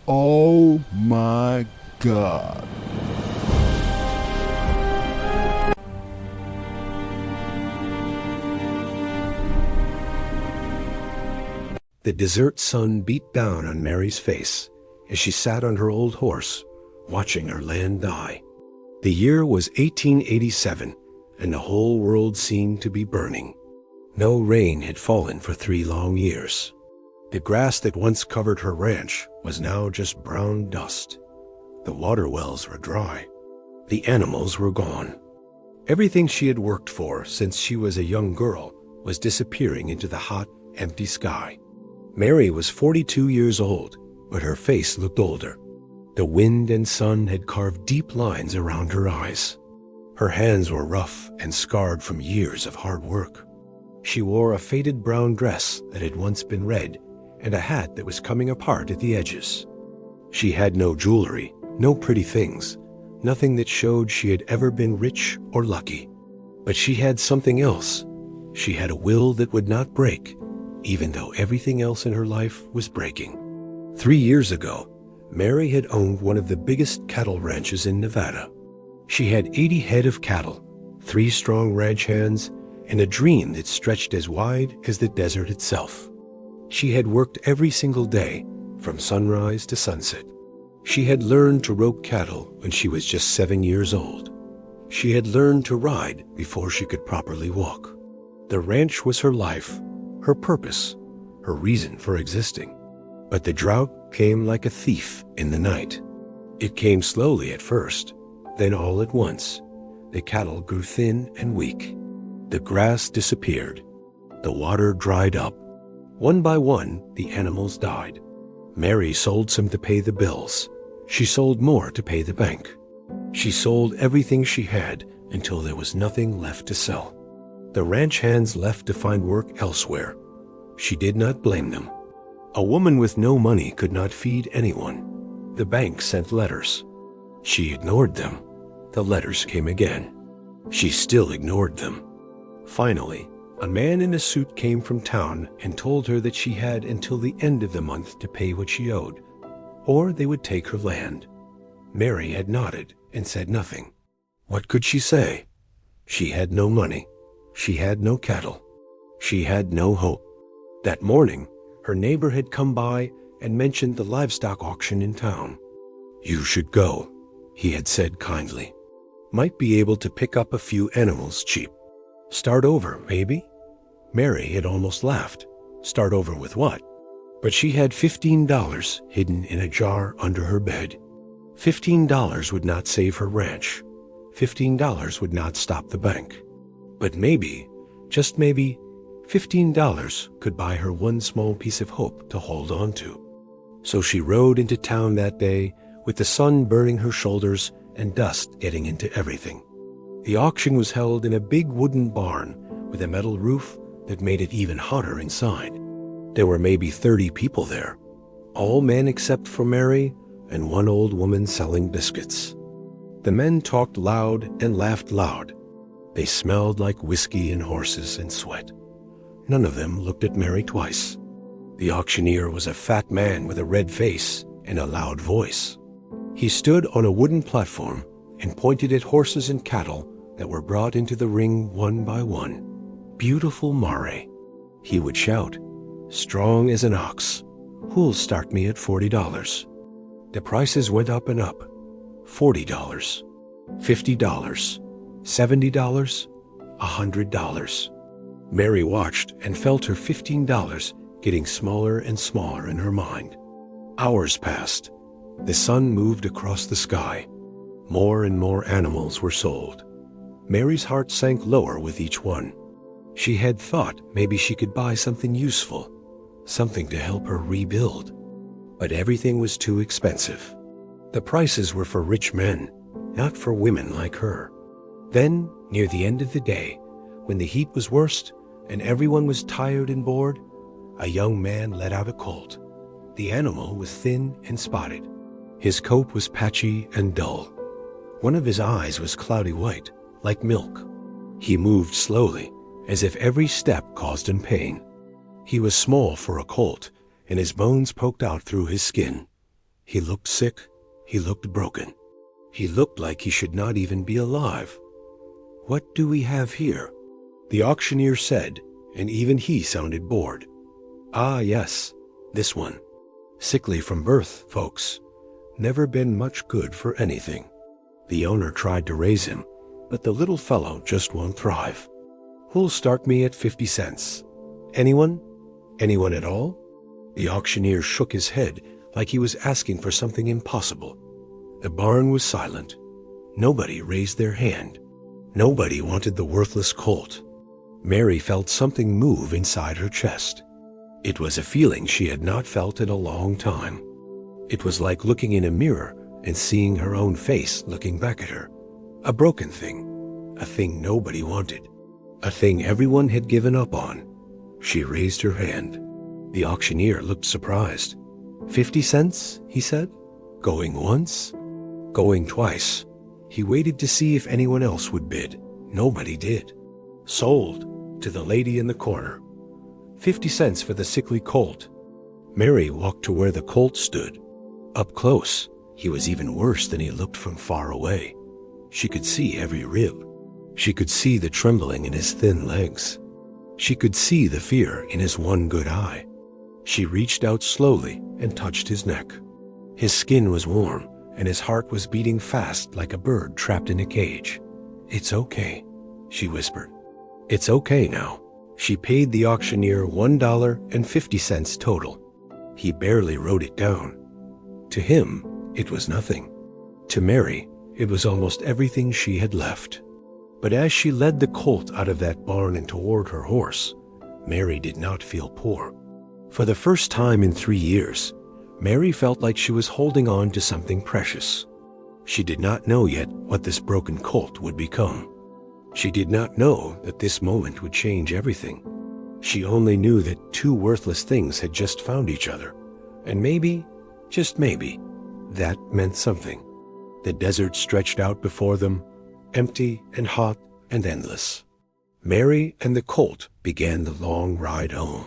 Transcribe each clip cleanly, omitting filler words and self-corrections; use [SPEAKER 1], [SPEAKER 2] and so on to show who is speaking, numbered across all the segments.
[SPEAKER 1] Oh my God.
[SPEAKER 2] The desert sun beat down on Mary's face as she sat on her old horse, watching her land die. The year was 1887, and the whole world seemed to be burning. No rain had fallen for 3 long years. The grass that once covered her ranch was now just brown dust. The water wells were dry. The animals were gone. Everything she had worked for since she was a young girl was disappearing into the hot, empty sky. Mary was 42 years old, but her face looked older. The wind and sun had carved deep lines around her eyes. Her hands were rough and scarred from years of hard work. She wore a faded brown dress that had once been red and a hat that was coming apart at the edges. She had no jewelry, no pretty things, nothing that showed she had ever been rich or lucky. But she had something else. She had a will that would not break, even though everything else in her life was breaking. 3 years ago, Mary had owned one of the biggest cattle ranches in Nevada. She had 80 head of cattle, 3 strong ranch hands, and a dream that stretched as wide as the desert itself. She had worked every single day, from sunrise to sunset. She had learned to rope cattle when she was just 7 years old. She had learned to ride before she could properly walk. The ranch was her life, her purpose, her reason for existing. But the drought came like a thief in the night. It came slowly at first, then all at once. The cattle grew thin and weak. The grass disappeared. The water dried up. One by one, the animals died. Mary sold some to pay the bills. She sold more to pay the bank. She sold everything she had until there was nothing left to sell. The ranch hands left to find work elsewhere. She did not blame them. A woman with no money could not feed anyone. The bank sent letters. She ignored them. The letters came again. She still ignored them. Finally, a man in a suit came from town and told her that she had until the end of the month to pay what she owed, or they would take her land. Mary had nodded and said nothing. What could she say? She had no money. She had no cattle. She had no hope. That morning, her neighbor had come by and mentioned the livestock auction in town. "You should go," he had said kindly. "Might be able to pick up a few animals cheap. Start over, maybe?" Mary had almost laughed. Start over with what? But she had $15 hidden in a jar under her bed. $15 would not save her ranch. $15 would not stop the bank. But maybe, just maybe, $15 could buy her one small piece of hope to hold on to. So she rode into town that day with the sun burning her shoulders and dust getting into everything. The auction was held in a big wooden barn with a metal roof that made it even hotter inside. There were maybe 30 people there, all men except for Mary and one old woman selling biscuits. The men talked loud and laughed loud. They smelled like whiskey and horses and sweat. None of them looked at Mary twice. The auctioneer was a fat man with a red face and a loud voice. He stood on a wooden platform and pointed at horses and cattle that were brought into the ring one by one. "Beautiful mare," he would shout, "strong as an ox. Who'll start me at $40? The prices went up and up. $40, $50, $70, $100. Mary watched and felt her $15 getting smaller and smaller in her mind. Hours passed. The sun moved across the sky. More and more animals were sold. Mary's heart sank lower with each one. She had thought maybe she could buy something useful, something to help her rebuild. But everything was too expensive. The prices were for rich men, not for women like her. Then, near the end of the day, when the heat was worst and everyone was tired and bored, a young man let out a colt. The animal was thin and spotted. His coat was patchy and dull. One of his eyes was cloudy white, like milk. He moved slowly, as if every step caused him pain. He was small for a colt, and his bones poked out through his skin. He looked sick. He looked broken. He looked like he should not even be alive. "What do we have here?" the auctioneer said, and even he sounded bored. "Ah, yes, this one. Sickly from birth, folks. Never been much good for anything." The owner tried to raise him, but the little fellow just won't thrive. "Who'll start me at 50 cents? Anyone? Anyone at all?" The auctioneer shook his head like he was asking for something impossible. The barn was silent. Nobody raised their hand. Nobody wanted the worthless colt. Mary felt something move inside her chest. It was a feeling she had not felt in a long time. It was like looking in a mirror and seeing her own face looking back at her. A broken thing. A thing nobody wanted. A thing everyone had given up on. She raised her hand. The auctioneer looked surprised. 50 cents, he said. Going once? Going twice. He waited to see if anyone else would bid. Nobody did. Sold, to the lady in the corner. 50 cents for the sickly colt. Mary walked to where the colt stood. Up close, he was even worse than he looked from far away. She could see every rib. She could see the trembling in his thin legs. She could see the fear in his one good eye. She reached out slowly and touched his neck. His skin was warm, and his heart was beating fast like a bird trapped in a cage. "It's okay," she whispered. "It's okay now." She paid the auctioneer $1.50 total. He barely wrote it down. To him, it was nothing. To Mary, it was almost everything she had left. But as she led the colt out of that barn and toward her horse, Mary did not feel poor. For the first time in 3 years, Mary felt like she was holding on to something precious. She did not know yet what this broken colt would become. She did not know that this moment would change everything. She only knew that two worthless things had just found each other, and maybe, just maybe, that meant something. The desert stretched out before them, empty and hot and endless. Mary and the colt began the long ride home.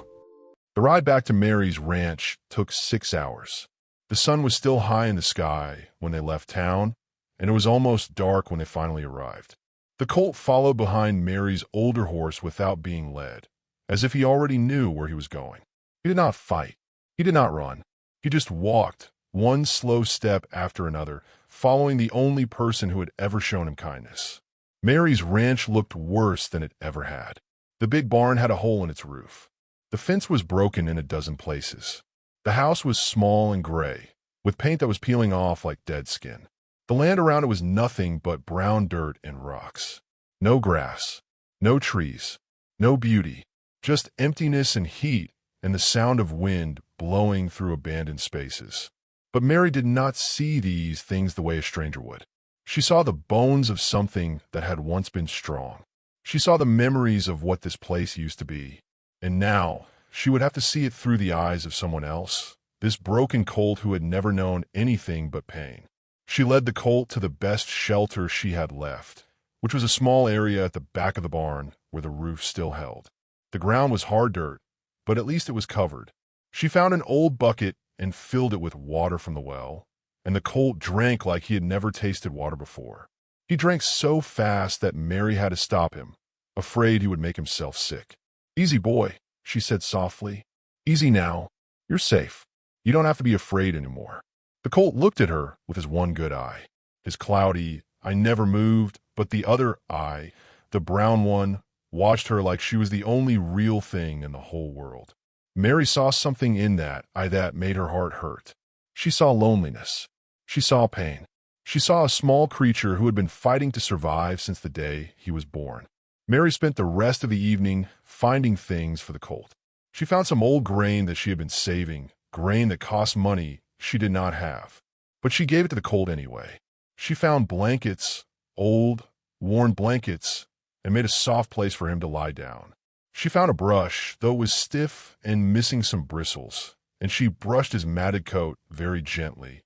[SPEAKER 1] The ride back to Mary's ranch took 6 hours. The sun was still high in the sky when they left town, and it was almost dark when they finally arrived. The colt followed behind Mary's older horse without being led, as if he already knew where he was going. He did not fight. He did not run. He just walked, one slow step after another, following the only person who had ever shown him kindness. Mary's ranch looked worse than it ever had. The big barn had a hole in its roof. The fence was broken in a dozen places. The house was small and gray, with paint that was peeling off like dead skin. The land around it was nothing but brown dirt and rocks. No grass, no trees, no beauty, just emptiness and heat and the sound of wind blowing through abandoned spaces. But Mary did not see these things the way a stranger would. She saw the bones of something that had once been strong. She saw the memories of what this place used to be. And now, she would have to see it through the eyes of someone else, this broken colt who had never known anything but pain. She led the colt to the best shelter she had left, which was a small area at the back of the barn where the roof still held. The ground was hard dirt, but at least it was covered. She found an old bucket and filled it with water from the well, and the colt drank like he had never tasted water before. He drank so fast that Mary had to stop him, afraid he would make himself sick. "Easy, boy," she said softly. "Easy now. You're safe. You don't have to be afraid anymore." The colt looked at her with his one good eye. His cloudy, I never moved, but the other eye, the brown one, watched her like she was the only real thing in the whole world. Mary saw something in that eye that made her heart hurt. She saw loneliness. She saw pain. She saw a small creature who had been fighting to survive since the day he was born. Mary spent the rest of the evening finding things for the colt. She found some old grain that she had been saving, grain that cost money she did not have, but she gave it to the colt anyway. She found blankets, old, worn blankets, and made a soft place for him to lie down. She found a brush, though it was stiff and missing some bristles, and she brushed his matted coat very gently,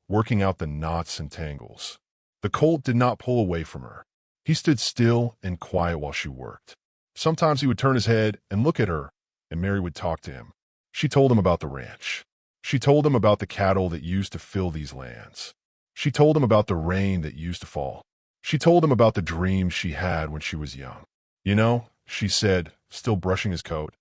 [SPEAKER 1] working out the knots and tangles. The colt did not pull away from her. He stood still and quiet while she worked. Sometimes he would turn his head and look at her, and Mary would talk to him. She told him about the ranch. She told him about the cattle that used to fill these lands. She told him about the rain that used to fall. She told him about the dreams she had when she was young. You know, she said, still brushing his coat,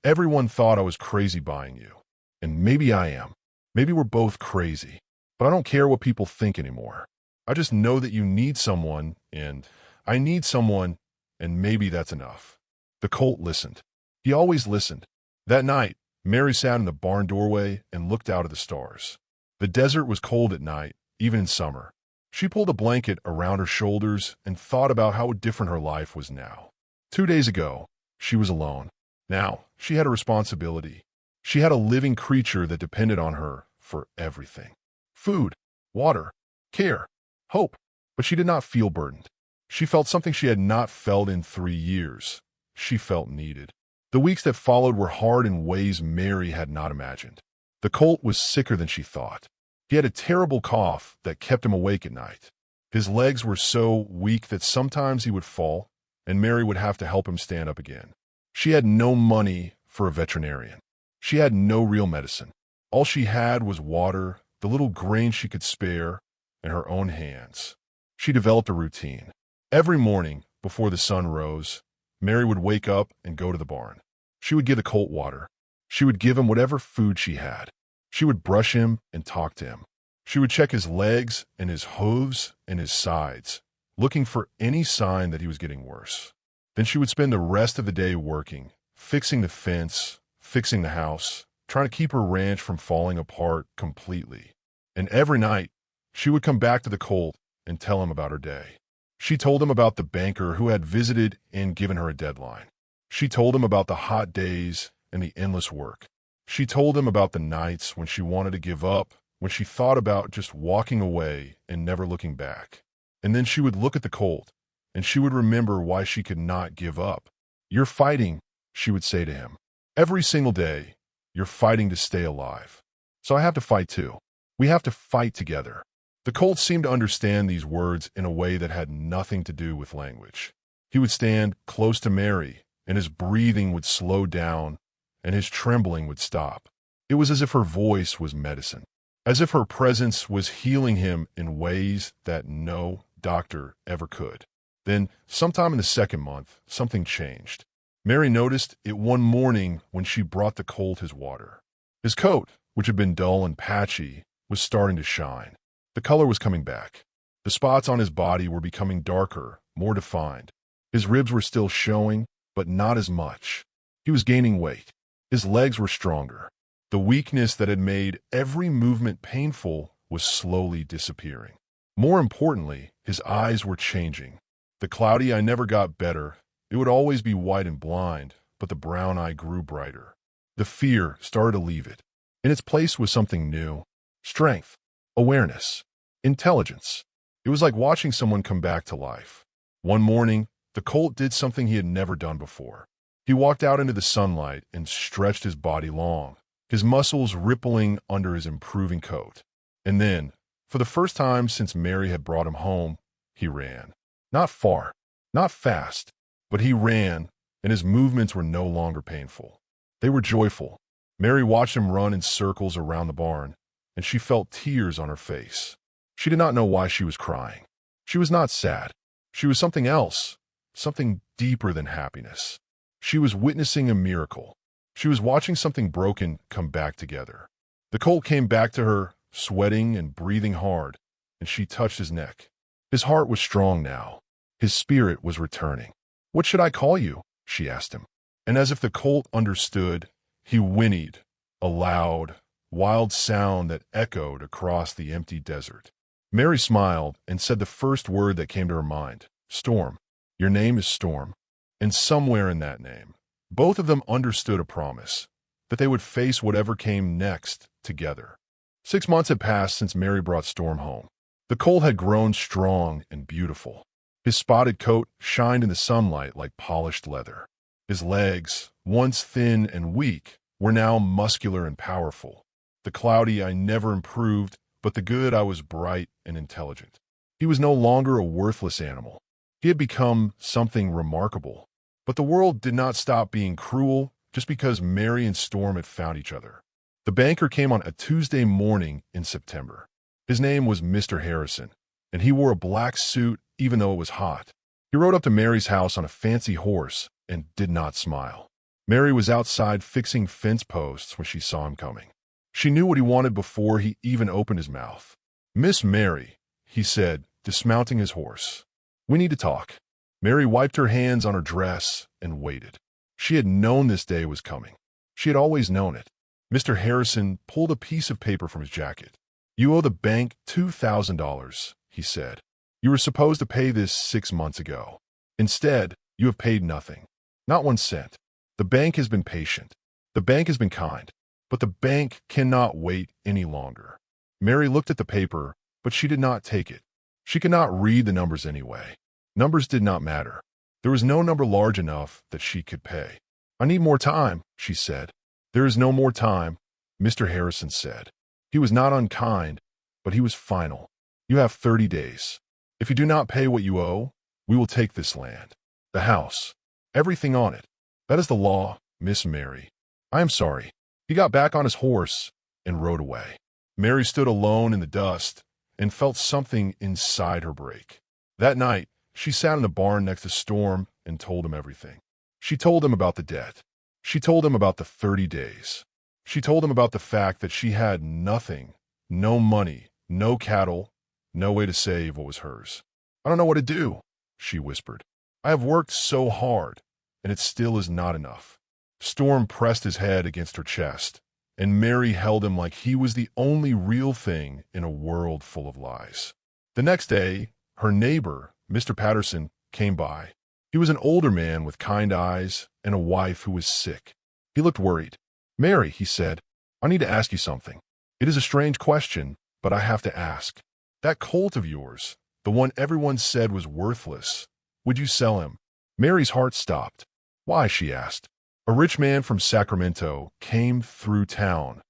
[SPEAKER 1] everyone thought I was crazy buying you. And maybe I am. Maybe we're both crazy. But I don't care what people think anymore. I just know that you need someone, and I need someone, and maybe that's enough. The Colt listened. He always listened. That night, Mary sat in the barn doorway and looked out at the stars. The desert was cold at night, even in summer. She pulled a blanket around her shoulders and thought about how different her life was now. 2 days ago, she was alone. Now, she had a responsibility. She had a living creature that depended on her for everything. Food, water, care, hope. But she did not feel burdened. She felt something she had not felt in 3 years. She felt needed. The weeks that followed were hard in ways Mary had not imagined. The Colt was sicker than she thought. He had a terrible cough that kept him awake at night. His legs were so weak that sometimes he would fall, and Mary would have to help him stand up again. She had no money for a veterinarian. She had no real medicine. All she had was water, the little grain she could spare, and her own hands. She developed a routine. Every morning, before the sun rose, Mary would wake up and go to the barn. She would give the Colt water. She would give him whatever food she had. She would brush him and talk to him. She would check his legs and his hooves and his sides, looking for any sign that he was getting worse. Then she would spend the rest of the day working, fixing the fence, fixing the house, trying to keep her ranch from falling apart completely. And every night, she would come back to the Colt and tell him about her day. She told him about the banker who had visited and given her a deadline. She told him about the hot days and the endless work. She told him about the nights when she wanted to give up, when she thought about just walking away and never looking back. And then she would look at the Colt, and she would remember why she could not give up. "You're fighting," she would say to him. "Every single day, you're fighting to stay alive. So I have to fight too. We have to fight together." The Colt seemed to understand these words in a way that had nothing to do with language. He would stand close to Mary, and his breathing would slow down, and his trembling would stop. It was as if her voice was medicine, as if her presence was healing him in ways that no doctor ever could. Then, sometime in the second month, something changed. Mary noticed it one morning when she brought the Colt his water. His coat, which had been dull and patchy, was starting to shine. The color was coming back. The spots on his body were becoming darker, more defined. His ribs were still showing, but not as much. He was gaining weight. His legs were stronger. The weakness that had made every movement painful was slowly disappearing. More importantly, his eyes were changing. The cloudy eye never got better. It would always be white and blind, but the brown eye grew brighter. The fear started to leave it. In its place was something new. Strength, awareness, intelligence. It was like watching someone come back to life. One morning, the Colt did something he had never done before. He walked out into the sunlight and stretched his body long, his muscles rippling under his improving coat. And then, for the first time since Mary had brought him home, he ran. Not far, not fast, but he ran, and his movements were no longer painful. They were joyful. Mary watched him run in circles around the barn, and she felt tears on her face. She did not know why she was crying. She was not sad. She was something else, something deeper than happiness. She was witnessing a miracle. She was watching something broken come back together. The Colt came back to her, sweating and breathing hard, and she touched his neck. His heart was strong now. His spirit was returning. "What should I call you?" she asked him. And as if the Colt understood, he whinnied, a loud, wild sound that echoed across the empty desert. Mary smiled and said the first word that came to her mind, "Storm. Your name is Storm." And somewhere in that name, both of them understood a promise, that they would face whatever came next together. 6 months had passed since Mary brought Storm home. The Colt had grown strong and beautiful. His spotted coat shined in the sunlight like polished leather. His legs, once thin and weak, were now muscular and powerful. The cloudy eye never improved, but the good eye was bright and intelligent. He was no longer a worthless animal. He had become something remarkable. But the world did not stop being cruel just because Mary and Storm had found each other. The banker came on a Tuesday morning in September. His name was Mr. Harrison, and he wore a black suit even though it was hot. He rode up to Mary's house on a fancy horse and did not smile. Mary was outside fixing fence posts when she saw him coming. She knew what he wanted before he even opened his mouth. "Miss Mary," he said, dismounting his horse. "We need to talk." Mary wiped her hands on her dress and waited. She had known this day was coming. She had always known it. Mr. Harrison pulled a piece of paper from his jacket. "You owe the bank $2,000, he said. "You were supposed to pay this 6 months ago. Instead, you have paid nothing. Not 1 cent. The bank has been patient. The bank has been kind. But the bank cannot wait any longer." Mary looked at the paper, but she did not take it. She could not read the numbers anyway. Numbers did not matter. There was no number large enough that she could pay. "I need more time," she said. "There is no more time," Mr. Harrison said. He was not unkind, but he was final. "You have 30 days. If you do not pay what you owe, we will take this land, the house, everything on it. That is the law, Miss Mary. I am sorry." He got back on his horse and rode away. Mary stood alone in the dust and felt something inside her break. That night, she sat in the barn next to Storm and told him everything. She told him about the debt. She told him about the 30 days. She told him about the fact that she had nothing, no money, no cattle, no way to save what was hers. "I don't know what to do," she whispered. "I have worked so hard, and it still is not enough." Storm pressed his head against her chest, and Mary held him like he was the only real thing in a world full of lies. The next day, her neighbor, Mr. Patterson, came by. He was an older man with kind eyes and a wife who was sick. He looked worried. "Mary," he said, "I need to ask you something. It is a strange question, but I have to ask. That Colt of yours, the one everyone said was worthless, would you sell him?" Mary's heart stopped. "Why?" she asked. "A rich man from Sacramento came through town,"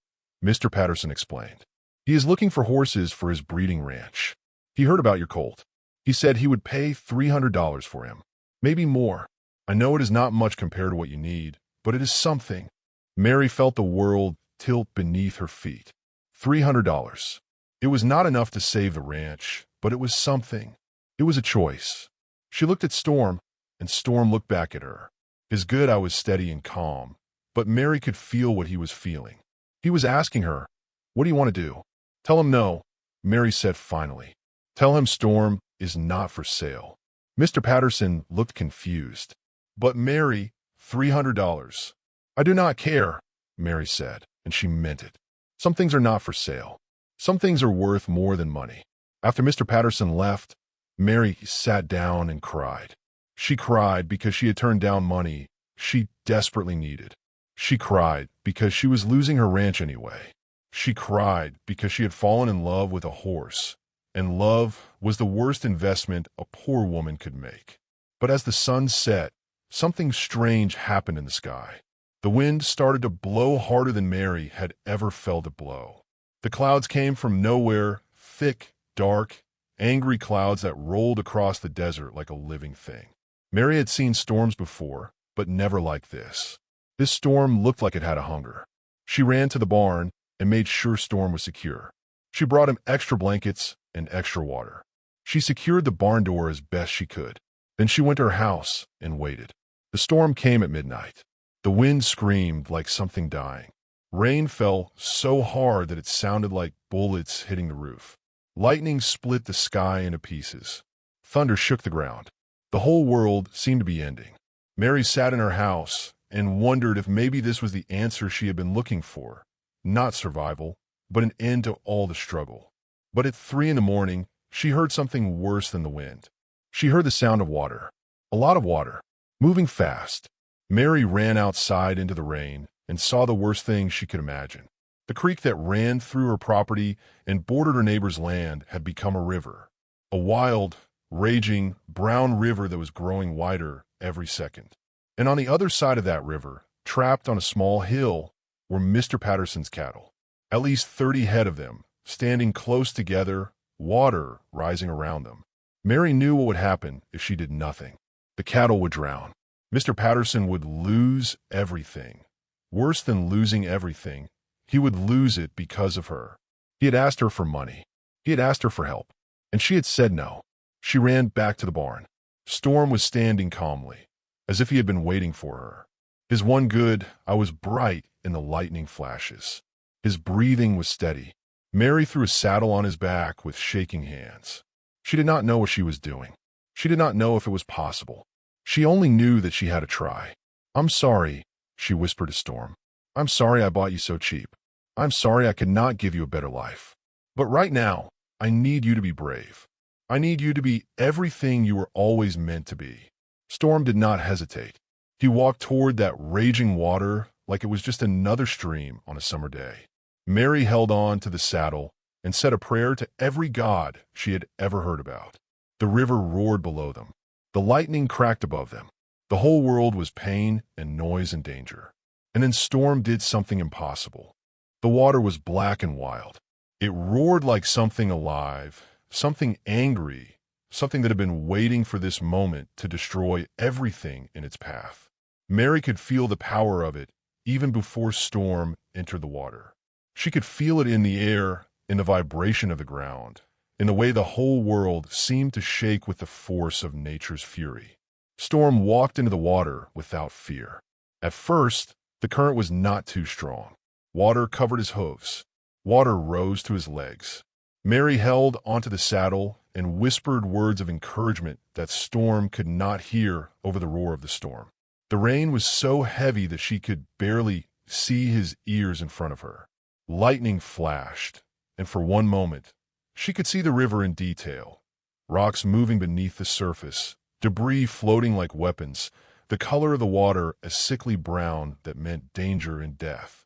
[SPEAKER 1] Mr. Patterson explained. "He is looking for horses for his breeding ranch. He heard about your colt. He said he would pay $300 for him. Maybe more. I know it is not much compared to what you need, but it is something." Mary felt the world tilt beneath her feet. $300. It was not enough to save the ranch, but it was something. It was a choice. She looked at Storm, and Storm looked back at her. His good eye was steady and calm, but Mary could feel what he was feeling. He was asking her, "What do you want to do?" "Tell him no," Mary said finally. "Tell him Storm is not for sale." Mr. Patterson looked confused. "But Mary, $300. "I do not care," Mary said, and she meant it. "Some things are not for sale. Some things are worth more than money." After Mr. Patterson left, Mary sat down and cried. She cried because she had turned down money she desperately needed. She cried because she was losing her ranch anyway. She cried because she had fallen in love with a horse, and love was the worst investment a poor woman could make. But as the sun set, something strange happened in the sky. The wind started to blow harder than Mary had ever felt it blow. The clouds came from nowhere, thick, dark, angry clouds that rolled across the desert like a living thing. Mary had seen storms before, but never like this. This storm looked like it had a hunger. She ran to the barn and made sure Storm was secure. She brought him extra blankets and extra water. She secured the barn door as best she could. Then she went to her house and waited. The storm came at midnight. The wind screamed like something dying. Rain fell so hard that it sounded like bullets hitting the roof. Lightning split the sky into pieces. Thunder shook the ground. The whole world seemed to be ending. Mary sat in her house and wondered if maybe this was the answer she had been looking for. Not survival, but an end to all the struggle. But at 3 a.m, she heard something worse than the wind. She heard the sound of water. A lot of water. Moving fast. Mary ran outside into the rain and saw the worst thing she could imagine. The creek that ran through her property and bordered her neighbor's land had become a river. A wild, raging, brown river that was growing wider every second. And on the other side of that river, trapped on a small hill, were Mr. Patterson's cattle. At least 30 head of them, standing close together, water rising around them. Mary knew what would happen if she did nothing. The cattle would drown. Mr. Patterson would lose everything. Worse than losing everything, He would lose it because of her. He had asked her for money. He had asked her for help. And she had said no. She ran back to the barn. Storm was standing calmly, as if he had been waiting for her. His one good eye was bright in the lightning flashes. His breathing was steady. Mary threw a saddle on his back with shaking hands. She did not know what she was doing. She did not know if it was possible. She only knew that she had to try. "I'm sorry," she whispered to Storm. "I'm sorry I bought you so cheap. I'm sorry I could not give you a better life. But right now, I need you to be brave. I need you to be everything you were always meant to be." Storm did not hesitate. He walked toward that raging water like it was just another stream on a summer day. Mary held on to the saddle and said a prayer to every god she had ever heard about. The river roared below them. The lightning cracked above them. The whole world was pain and noise and danger. And then Storm did something impossible. The water was black and wild. It roared like something alive, something angry, something that had been waiting for this moment to destroy everything in its path. Mary could feel the power of it even before Storm entered the water. She could feel it in the air, in the vibration of the ground, in the way the whole world seemed to shake with the force of nature's fury. Storm walked into the water without fear. At first, the current was not too strong. Water covered his hooves. Water rose to his legs. Mary held onto the saddle and whispered words of encouragement that Storm could not hear over the roar of the storm. The rain was so heavy that she could barely see his ears in front of her. Lightning flashed, and for one moment, she could see the river in detail. Rocks moving beneath the surface, debris floating like weapons, the color of the water a sickly brown that meant danger and death.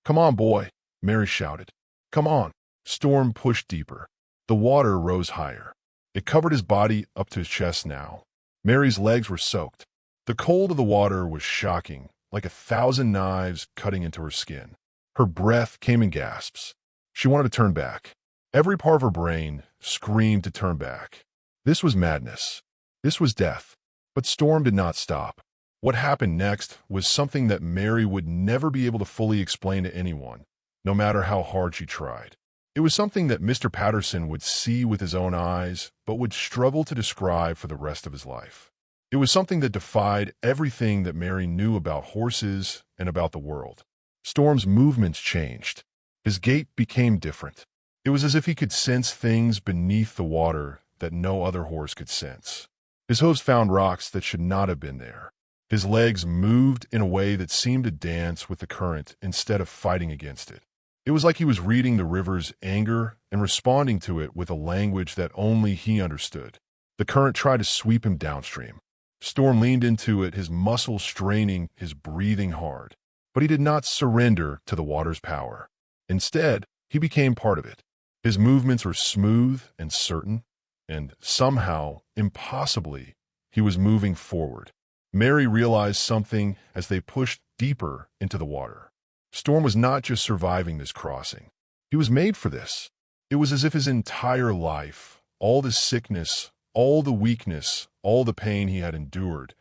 [SPEAKER 1] "Come on, boy," Mary shouted. "Come on." Storm pushed deeper. The water rose higher. It covered his body up to his chest now. Mary's legs were soaked. The cold of the water was shocking, like 1,000 knives cutting into her skin. Her breath came in gasps. She wanted to turn back. Every part of her brain screamed to turn back. This was madness. This was death. But Storm did not stop. What happened next was something that Mary would never be able to fully explain to anyone, no matter how hard she tried. It was something that Mr. Patterson would see with his own eyes, but would struggle to describe for the rest of his life. It was something that defied everything that Mary knew about horses and about the world. Storm's movements changed. His gait became different. It was as if he could sense things beneath the water that no other horse could sense. His hooves found rocks that should not have been there. His legs moved in a way that seemed to dance with the current instead of fighting against it. It was like he was reading the river's anger and responding to it with a language that only he understood. The current tried to sweep him downstream. Storm leaned into it, his muscles straining, his breathing hard. But he did not surrender to the water's power. Instead, he became part of it. His movements were smooth and certain, and somehow, impossibly, he was moving forward. Mary realized something as they pushed deeper into the water. Storm was not just surviving this crossing. He was made for this. It was as if his entire life, all the sickness, all the weakness, all the pain he had endured,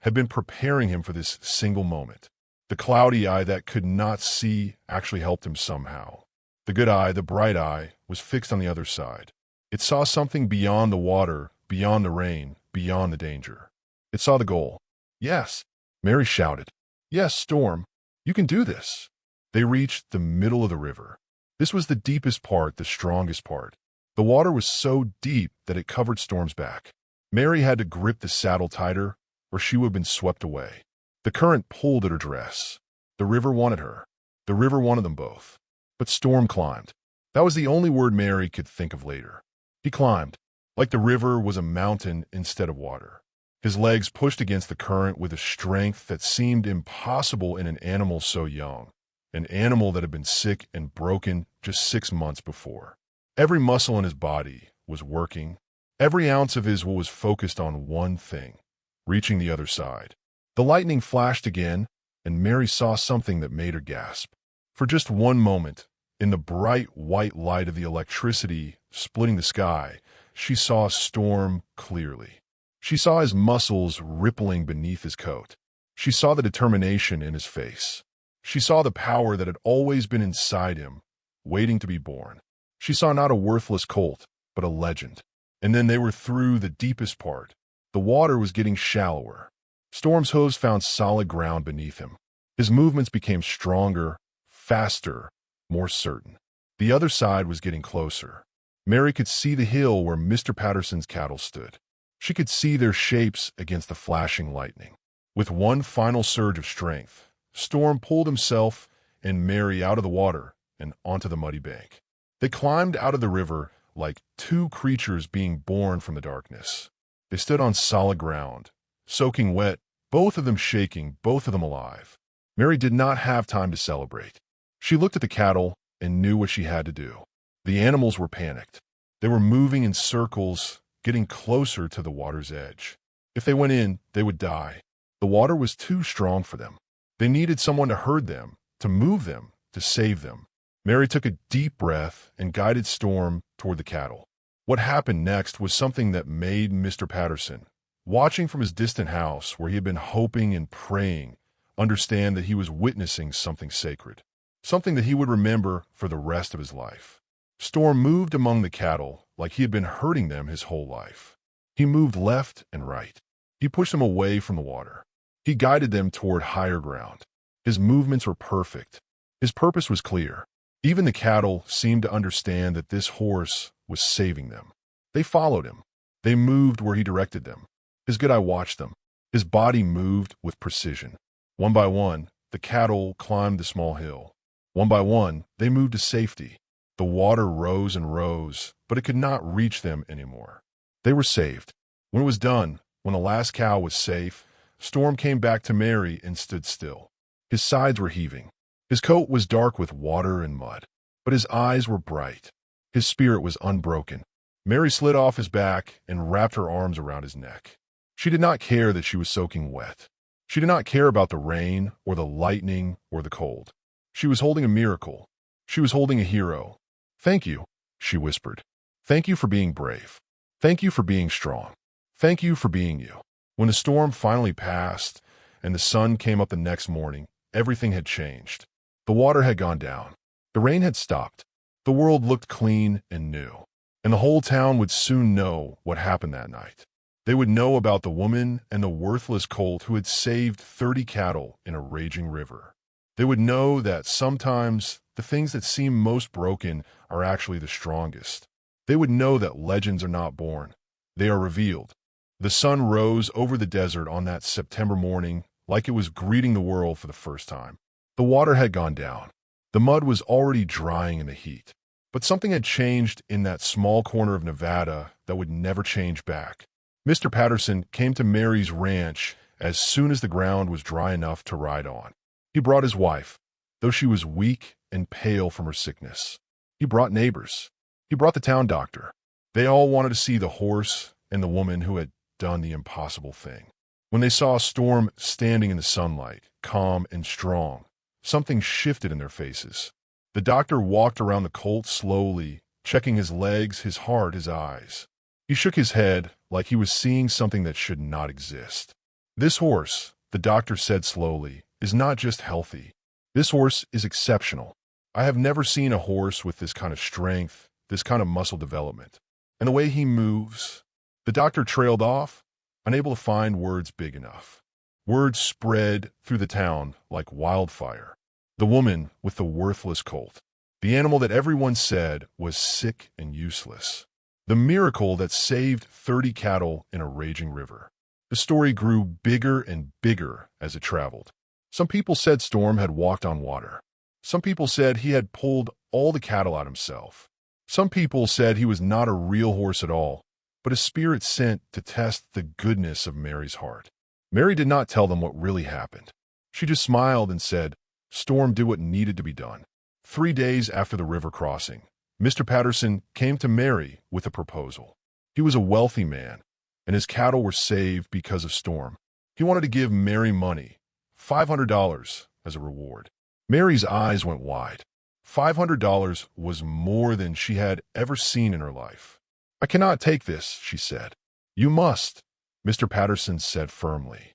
[SPEAKER 1] had been preparing him for this single moment. The cloudy eye that could not see actually helped him somehow. The good eye, the bright eye, was fixed on the other side. It saw something beyond the water, beyond the rain, beyond the danger. It saw the goal. "Yes," Mary shouted. "Yes, Storm, you can do this." They reached the middle of the river. This was the deepest part, the strongest part. The water was so deep that it covered Storm's back. Mary had to grip the saddle tighter, or she would have been swept away. The current pulled at her dress. The river wanted her. The river wanted them both. But Storm climbed. That was the only word Mary could think of later. He climbed, like the river was a mountain instead of water. His legs pushed against the current with a strength that seemed impossible in an animal so young, an animal that had been sick and broken just 6 months before. Every muscle in his body was working. Every ounce of his will was focused on one thing, reaching the other side. The lightning flashed again, and Mary saw something that made her gasp. For just one moment, in the bright white light of the electricity splitting the sky, she saw Storm clearly. She saw his muscles rippling beneath his coat. She saw the determination in his face. She saw the power that had always been inside him, waiting to be born. She saw not a worthless colt, but a legend. And then they were through the deepest part. The water was getting shallower. Storm's hooves found solid ground beneath him. His movements became stronger, faster, more certain. The other side was getting closer. Mary could see the hill where Mr. Patterson's cattle stood. She could see their shapes against the flashing lightning. With one final surge of strength, Storm pulled himself and Mary out of the water and onto the muddy bank. They climbed out of the river like two creatures being born from the darkness. They stood on solid ground, soaking wet, both of them shaking, both of them alive. Mary did not have time to celebrate. She looked at the cattle and knew what she had to do. The animals were panicked. They were moving in circles, getting closer to the water's edge. If they went in, they would die. The water was too strong for them. They needed someone to herd them, to move them, to save them. Mary took a deep breath and guided Storm toward the cattle. What happened next was something that made Mr. Patterson, watching from his distant house where he had been hoping and praying, understand that he was witnessing something sacred, something that he would remember for the rest of his life. Storm moved among the cattle like he had been herding them his whole life. He moved left and right. He pushed them away from the water. He guided them toward higher ground. His movements were perfect. His purpose was clear. Even the cattle seemed to understand that this horse was saving them. They followed him. They moved where he directed them. His good eye watched them. His body moved with precision. One by one, the cattle climbed the small hill. One by one, they moved to safety. The water rose and rose, but it could not reach them anymore. They were saved. When it was done, when the last cow was safe, Storm came back to Mary and stood still. His sides were heaving. His coat was dark with water and mud, but his eyes were bright. His spirit was unbroken. Mary slid off his back and wrapped her arms around his neck. She did not care that she was soaking wet. She did not care about the rain or the lightning or the cold. She was holding a miracle. She was holding a hero. "Thank you," she whispered. "Thank you for being brave. Thank you for being strong. Thank you for being you." When the storm finally passed and the sun came up the next morning, everything had changed. The water had gone down. The rain had stopped. The world looked clean and new. And the whole town would soon know what happened that night. They would know about the woman and the worthless colt who had saved 30 cattle in a raging river. They would know that sometimes the things that seem most broken are actually the strongest. They would know that legends are not born. They are revealed. The sun rose over the desert on that September morning like it was greeting the world for the first time. The water had gone down. The mud was already drying in the heat. But something had changed in that small corner of Nevada that would never change back. Mr. Patterson came to Mary's ranch as soon as the ground was dry enough to ride on. He brought his wife, though she was weak and pale from her sickness. He brought neighbors. He brought the town doctor. They all wanted to see the horse and the woman who had done the impossible thing. When they saw Storm standing in the sunlight, calm and strong, something shifted in their faces. The doctor walked around the colt slowly, checking his legs, his heart, his eyes. He shook his head like he was seeing something that should not exist. "This horse," the doctor said slowly, "is not just healthy. This horse is exceptional. I have never seen a horse with this kind of strength, this kind of muscle development. And the way he moves." The doctor trailed off, unable to find words big enough. Words spread through the town like wildfire. The woman with the worthless colt. The animal that everyone said was sick and useless. The miracle that saved 30 cattle in a raging river. The story grew bigger and bigger as it traveled. Some people said Storm had walked on water. Some people said he had pulled all the cattle out himself. Some people said he was not a real horse at all, but a spirit sent to test the goodness of Mary's heart. Mary did not tell them what really happened. She just smiled and said, "Storm did what needed to be done." 3 days after the river crossing, Mr. Patterson came to Mary with a proposal. He was a wealthy man, and his cattle were saved because of Storm. He wanted to give Mary money, $500 as a reward. Mary's eyes went wide. $500 was more than she had ever seen in her life. "I cannot take this," she said. "You must," Mr. Patterson said firmly.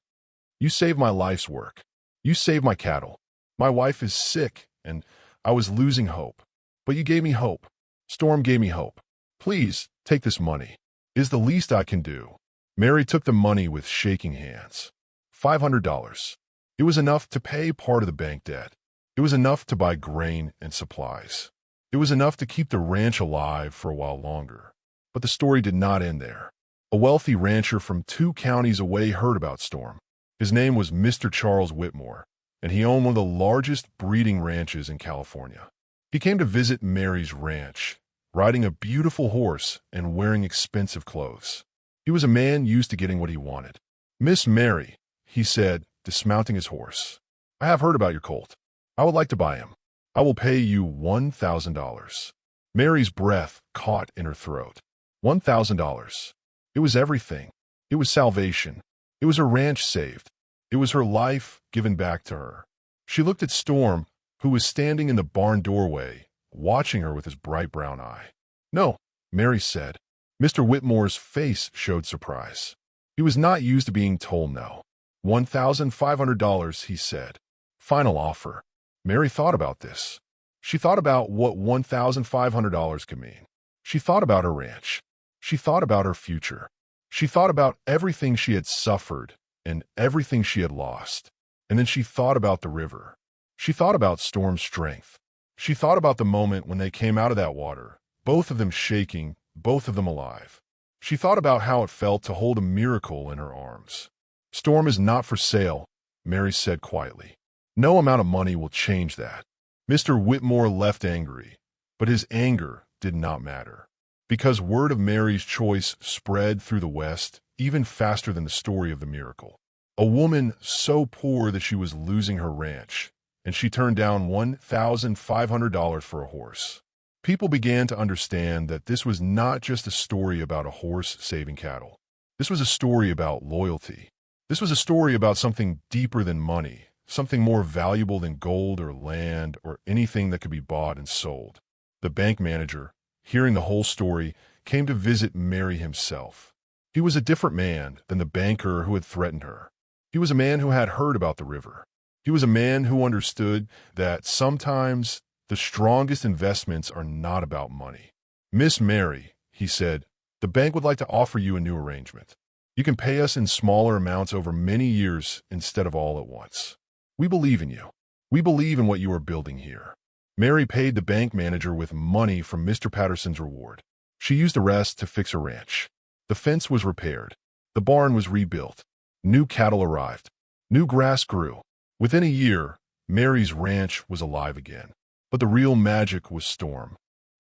[SPEAKER 1] "You saved my life's work. You saved my cattle. My wife is sick, and I was losing hope. But you gave me hope. Storm gave me hope. Please, take this money. Is the least I can do." Mary took the money with shaking hands. $500. It was enough to pay part of the bank debt. It was enough to buy grain and supplies. It was enough to keep the ranch alive for a while longer. But the story did not end there. A wealthy rancher from 2 counties away heard about Storm. His name was Mr. Charles Whitmore, and he owned one of the largest breeding ranches in California. He came to visit Mary's ranch, riding a beautiful horse and wearing expensive clothes. He was a man used to getting what he wanted. "Miss Mary," he said, dismounting his horse, "I have heard about your colt. I would like to buy him. I will pay you $1,000. Mary's breath caught in her throat. $1,000. It was everything. It was salvation. It was her ranch saved. It was her life given back to her. She looked at Storm, who was standing in the barn doorway, watching her with his bright brown eye. "No," Mary said. Mr. Whitmore's face showed surprise. He was not used to being told no. $1,500, he said. Final offer. Mary thought about this. She thought about what $1,500 could mean. She thought about her ranch. She thought about her future. She thought about everything she had suffered and everything she had lost. And then she thought about the river. She thought about Storm's strength. She thought about the moment when they came out of that water, both of them shaking, both of them alive. She thought about how it felt to hold a miracle in her arms. "Storm is not for sale," Mary said quietly. "No amount of money will change that." Mr. Whitmore left angry, but his anger did not matter. Because word of Mary's choice spread through the West even faster than the story of the miracle. A woman so poor that she was losing her ranch, and she turned down $1,500 for a horse. People began to understand that this was not just a story about a horse saving cattle. This was a story about loyalty. This was a story about something deeper than money, something more valuable than gold or land or anything that could be bought and sold. The bank manager, hearing the whole story, came to visit Mary himself. He was a different man than the banker who had threatened her. He was a man who had heard about the river. He was a man who understood that sometimes the strongest investments are not about money. "Miss Mary," he said, "the bank would like to offer you a new arrangement. You can pay us in smaller amounts over many years instead of all at once. We believe in you. We believe in what you are building here." Mary paid the bank manager with money from Mr. Patterson's reward. She used the rest to fix her ranch. The fence was repaired. The barn was rebuilt. New cattle arrived. New grass grew. Within a year, Mary's ranch was alive again. But the real magic was Storm.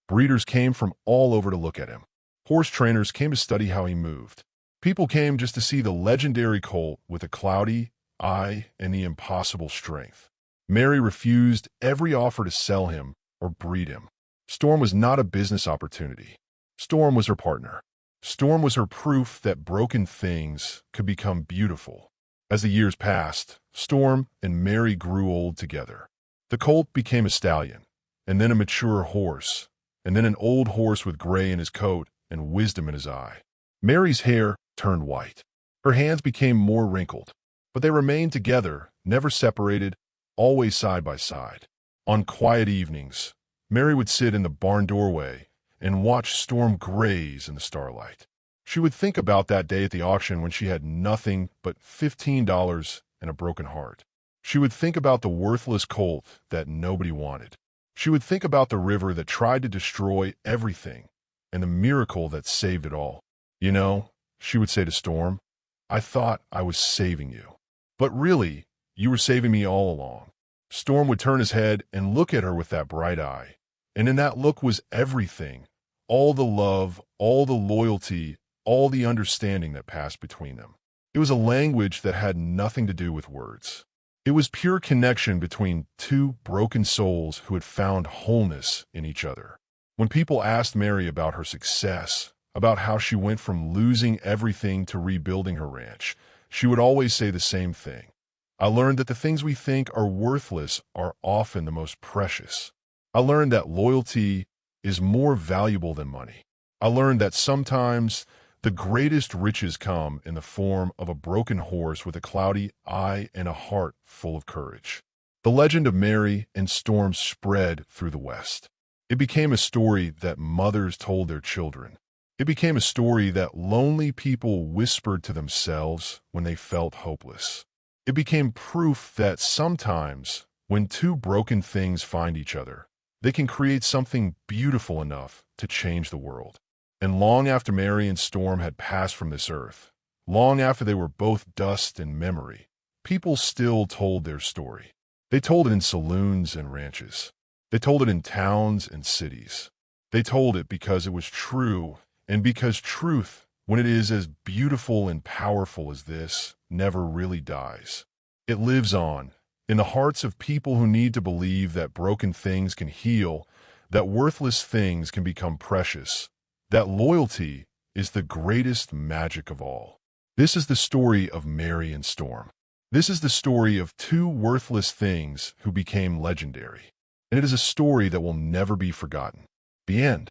[SPEAKER 1] Breeders came from all over to look at him. Horse trainers came to study how he moved. People came just to see the legendary colt with a cloudy eye and the impossible strength. Mary refused every offer to sell him or breed him. Storm was not a business opportunity. Storm was her partner. Storm was her proof that broken things could become beautiful. As the years passed, Storm and Mary grew old together. The colt became a stallion, and then a mature horse, and then an old horse with gray in his coat and wisdom in his eye. Mary's hair turned white. Her hands became more wrinkled, but they remained together, never separated, always side by side. On quiet evenings, Mary would sit in the barn doorway and watch Storm graze in the starlight. She would think about that day at the auction when she had nothing but $15 and a broken heart. She would think about the worthless colt that nobody wanted. She would think about the river that tried to destroy everything and the miracle that saved it all. "You know," she would say to Storm, "I thought I was saving you. But really, you were saving me all along." Storm would turn his head and look at her with that bright eye. And in that look was everything, all the love, all the loyalty, all the understanding that passed between them. It was a language that had nothing to do with words. It was pure connection between two broken souls who had found wholeness in each other. When people asked Mary about her success, about how she went from losing everything to rebuilding her ranch, she would always say the same thing. "I learned that the things we think are worthless are often the most precious. I learned that loyalty is more valuable than money. I learned that sometimes the greatest riches come in the form of a broken horse with a cloudy eye and a heart full of courage." The legend of Mary and Storm spread through the West. It became a story that mothers told their children. It became a story that lonely people whispered to themselves when they felt hopeless. It became proof that sometimes, when two broken things find each other, they can create something beautiful enough to change the world. And long after Mary and Storm had passed from this earth, long after they were both dust and memory, people still told their story. They told it in saloons and ranches. They told it in towns and cities. They told it because it was true, and because truth, when it is as beautiful and powerful as this, never really dies. It lives on, in the hearts of people who need to believe that broken things can heal, that worthless things can become precious, that loyalty is the greatest magic of all. This is the story of Mary and Storm. This is the story of two worthless things who became legendary. And it is a story that will never be forgotten. The end.